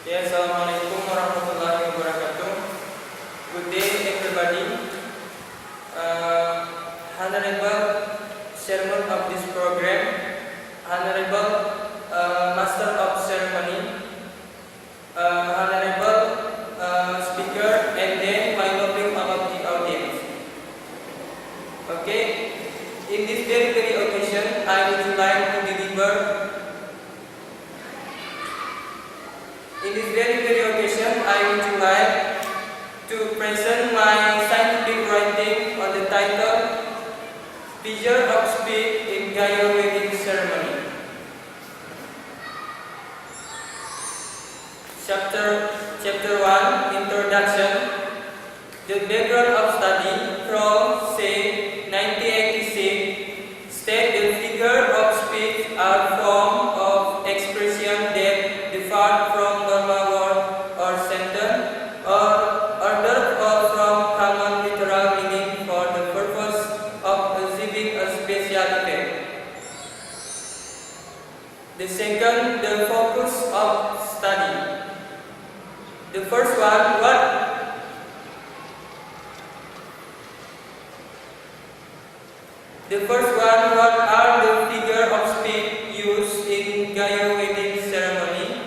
Yes, Assalamualaikum warahmatullahi wabarakatuh. Good day, everybody. Honorable Chairman of this program, Honorable Master of Ceremony, Honorable Speaker, and then my lovely all of the audience. Okay, in this very occasion, I would like to deliver. In this very occasion, I would like to present my scientific writing on the title Figure of Speech in Gaya Wedding Ceremony. Chapter 1, Introduction. The background of study from, say, 1986 state the figure of speech are form of expression that differ from normal word or sentence or order or from common literal meaning for the purpose of achieving a special effect. The second, the focus of study. The first one, what are the figure of speech used in Gaya wedding ceremony?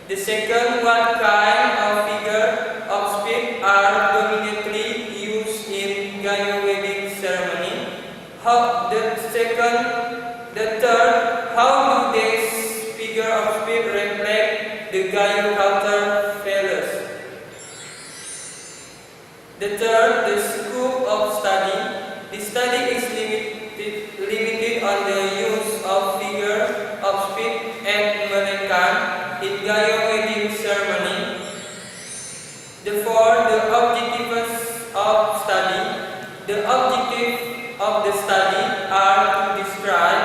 The second, what kind of figure of speech are dominantly used in Gaya wedding ceremony? The third, how do these figure of speech reflect the Gaya culture values? The third, the scope of study. The study is limited on the use of figure of speech and Pernikahan in Gaya wedding ceremony. The fourth, the objectives of study. The objective of the study are to describe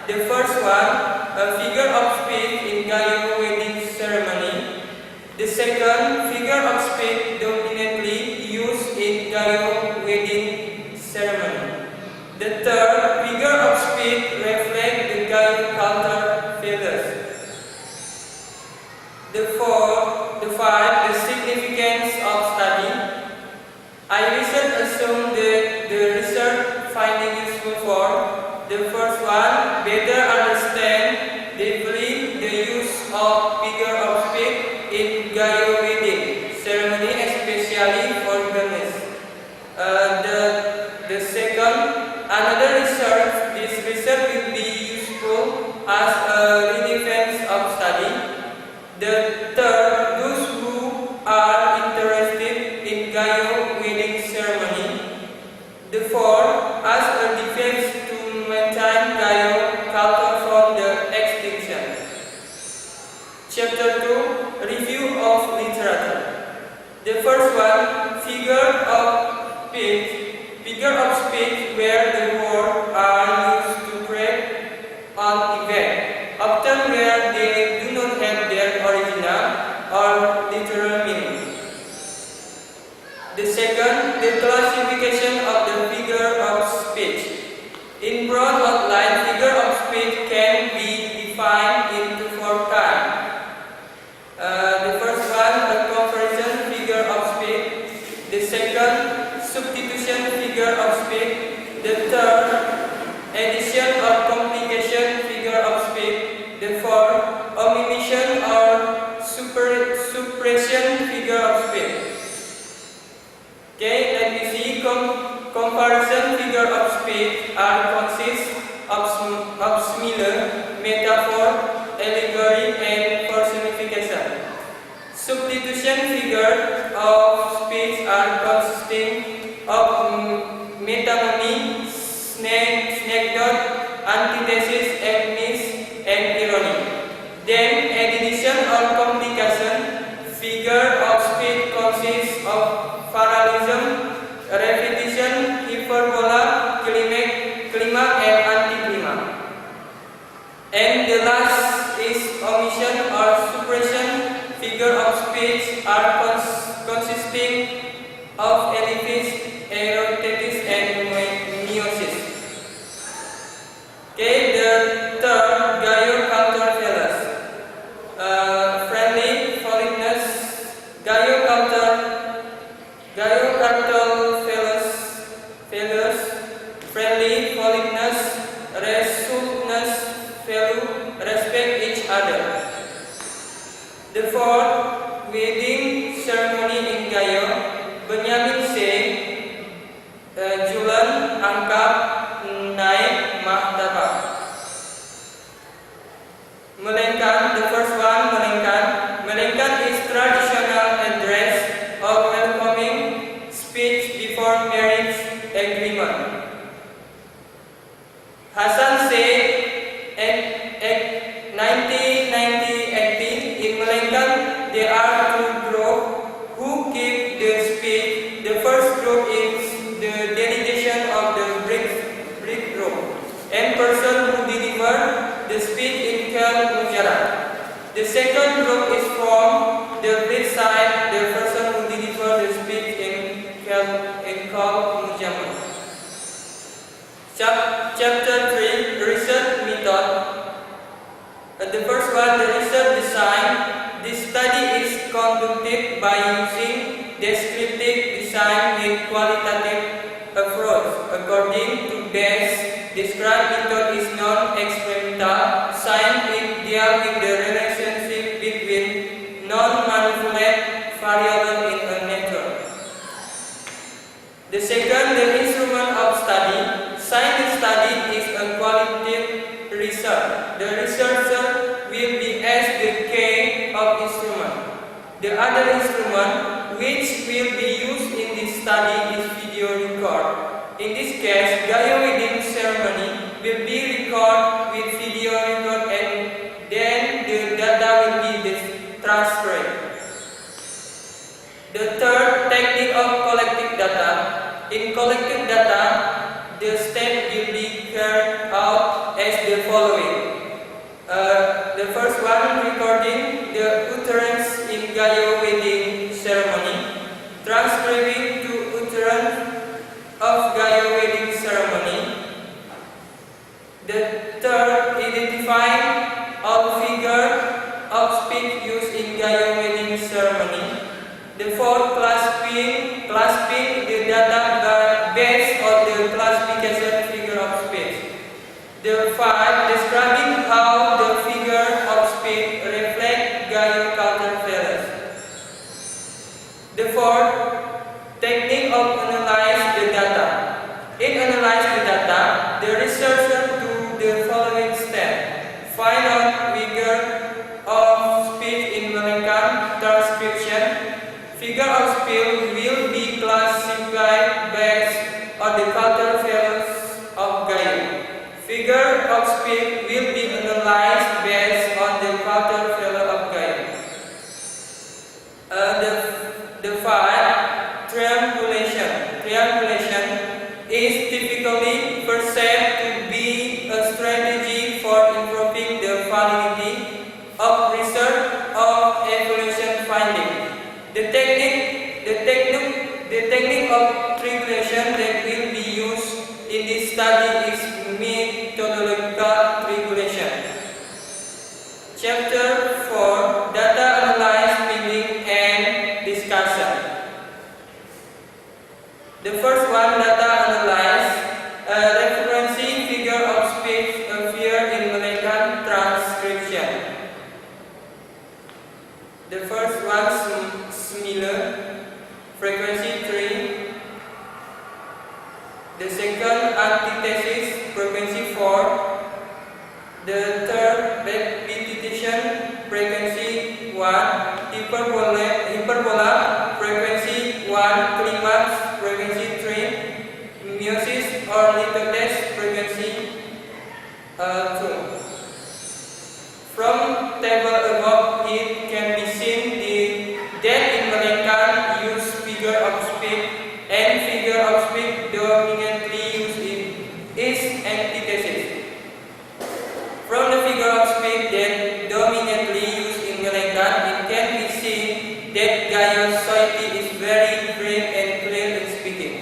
the first one, a figure of speech in Gaya wedding ceremony. The second, figure of speech dominantly used in Gaya wedding ceremony. The third, figure of speech reflect the Gaya culture values. The five, the significance of study. I assume that the research finding useful for the first one, better understand deeply the use of figure of speech in Gaya wedding ceremony, especially for girls. The second, another research. This research will be useful as a defense of study. The third, those who are interested in Gaya wedding ceremony. The fourth, as a defense to maintain Gaya culture from the extinction. Chapter 2, Review of Literature. The first one, figure of speech. Figure of speech where the words are used to create an event, often where they do not have their original or literal meaning. The second, the classification of the figure of speech. In broad outline, figure of speech can be defined into four kinds. The first one, a comparison figure of speech. The second, substitution figure of speech. The third, addition or complication figure of speech. The fourth, omission or suppression figure of speech. Okay, let me see. Comparison figure of speech consist of simile, metaphor, allegory, and personification. Substitution figure of speech are consisting of metonymy, anecdote, antithesis, epiphany, and irony. Then addition or complication figure of speech consists of parallelism, repetition, hyperbola, climax, and anticlimax. And the last is omission or suppression figure of speech are consisting of ellipsis, erotitis, and meiosis. Okay, the third, Gaya culture values. Friendly, politeness, The fourth wedding ceremony in Gaya, Benyamin say, Julan angkat naik martabat. Melengkan, the first one, melengkan. Melengkan is traditional address or welcoming speech before marriage agreement. Hasan said at 1980 in Melengkan there are two groups who keep the speech. The first group is the delegation of the brick group and person who deliver the speech in Kel Mujarat. The second group is from the bridge side, the person who deliver the speech in Kel Mujarat. Chapter 3, Research Method. The first one, the research design. This study is conducted by using descriptive design with qualitative approach. According to Bahasa, described method is non-experimental science. It deals with the relationship between non-manipulated variables in a network. The second, the instrument of study. Science study is a qualitative research. The researcher will be asked the key of instrument. The other instrument which will be used in this study is video record. In this case, Gaya wedding ceremony will be recorded with video record and then the data will be transcribed. The third, technique of collecting data. In collecting data, the step will be carried out as the following. The first one, recording the utterance in Gaya wedding ceremony, transcribing to utterance of Gaya wedding ceremony. The third, identifying all figures of speech used in Gaya wedding ceremony. The fourth, classifying the data based on the classification figure of speech. The five, describing how the figure of speech reflect Gaya culture values. The fourth, technique of analyze the data. In analyze the data, the researcher do the following steps. Find out figure of speech in Melengkan transcription. Figure of speech will be classified based on the cultural values of Gaya. Figure of speech will be analyzed based on the cultural value of Gaya. The five, triangulation. Triangulation is typically perceived to be a strategy for improving the validity of research or evaluation findings. The technique of triangulation that will be used in this study is methodological triangulation. Chapter 4, Data Analysis, Meaning and Discussion. The first one, data analysis. Reference figure of speech appear in Melengkan transcription. The first one, similar, frequency 3. The second, antithesis, frequency 4. The third, repetition, frequency 1. Hyperbola, frequency 1. Climax, frequency 3. Meiosis or litotes, frequency 2. From table above, it can be seen that in Melengkan use figure of speech and figure of speech dominantly used in is antithesis. From the figure of speech that dominantly used in Melengkan, it can be seen that Gaya society is very brief and clear in speaking.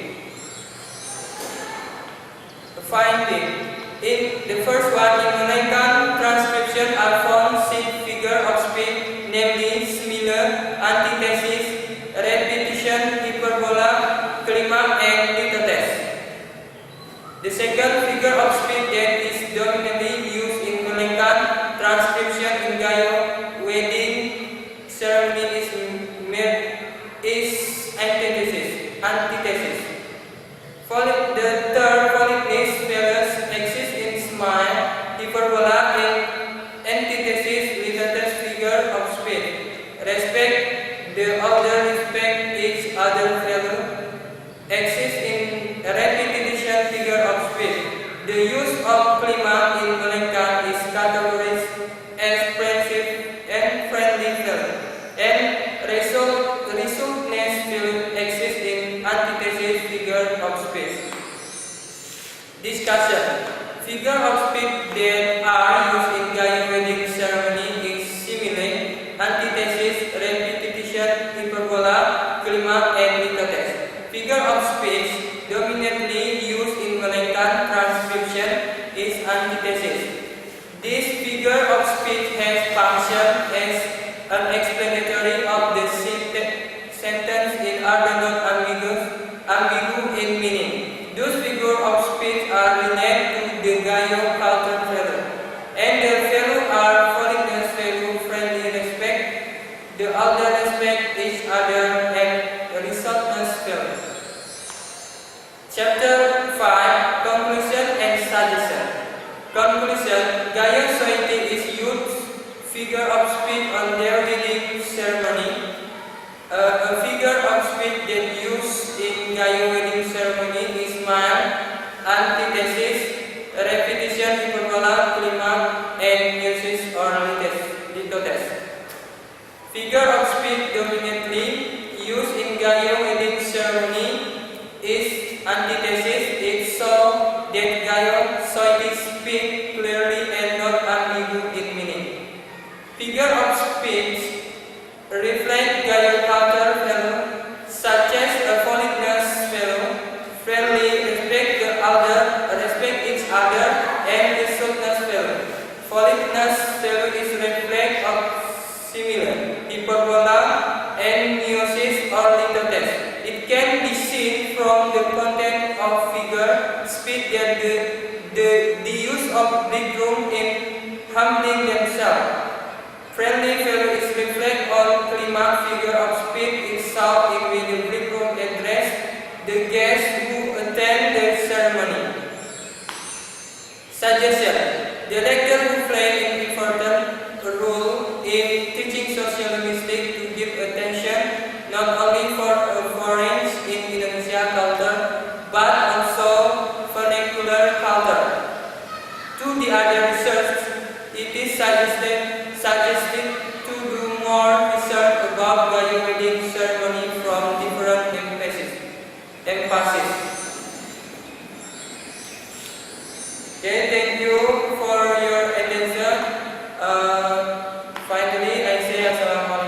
Finding. In the first one, in Melengkan transcription are found 6 figure of speech, namely similar, antithesis, repetition, hyperbola, climax, and litotes. The second figure of speech that is dominantly used in Melengkan transcription in Gaya wedding respect the other, respect each other value, exists in repetition figure of speech. The use of climax in Pernikahan is categorized as friendship and friendly value, and resultness value exists in antithesis figure of speech. Discussion. Figure of speech that are used in Gaya wedding ceremony is simile, antithesis, repetition, hyperbola, climax, and litotes. Figure of speech dominantly used in Pernikahan transcription is antithesis. This figure of speech has functioned as an explanatory of the sentence in are not ambigu in meaning. Those figures of speech are related to the GAYO culture value, and the value are foreignness value, friendly respect, the other respect each other, and resultness value. Chapter 5, Conclusion and Suggestion. Conclusion. GAYO1 is used figure of speech on their wedding ceremony. A figure of speech that used in Gaya wedding ceremony is mild, antithesis, repetition, hyperbola, climax, and uses or litotes. Figure of speech dominantly used in Gaya wedding ceremony is antithesis. It shows that GAYO1 speak clearly and not ambigu in meaning. Figure of speech reflect Gaya culture value such as a politeness value, friendly, respect the other, respect each other, and resultness value. Politeness value is reflect of similar, hyperbola, and meiosis or litotes. It can be seen from the content of figure speech that the use of bridegroom in humbling themselves. Friendly value is reflect on climax figure of speech itself in which the bridegroom address the guests who attend the ceremony. Suggestion. The lecture will play an important role in teaching social linguistics to give attention not only for foreigners in Indonesia culture but also vernacular culture. To the other research, it is suggested to do more research about Gaya wedding ceremony from different emphasis. Okay, thank you for your attention. Finally, I say assalamualaikum.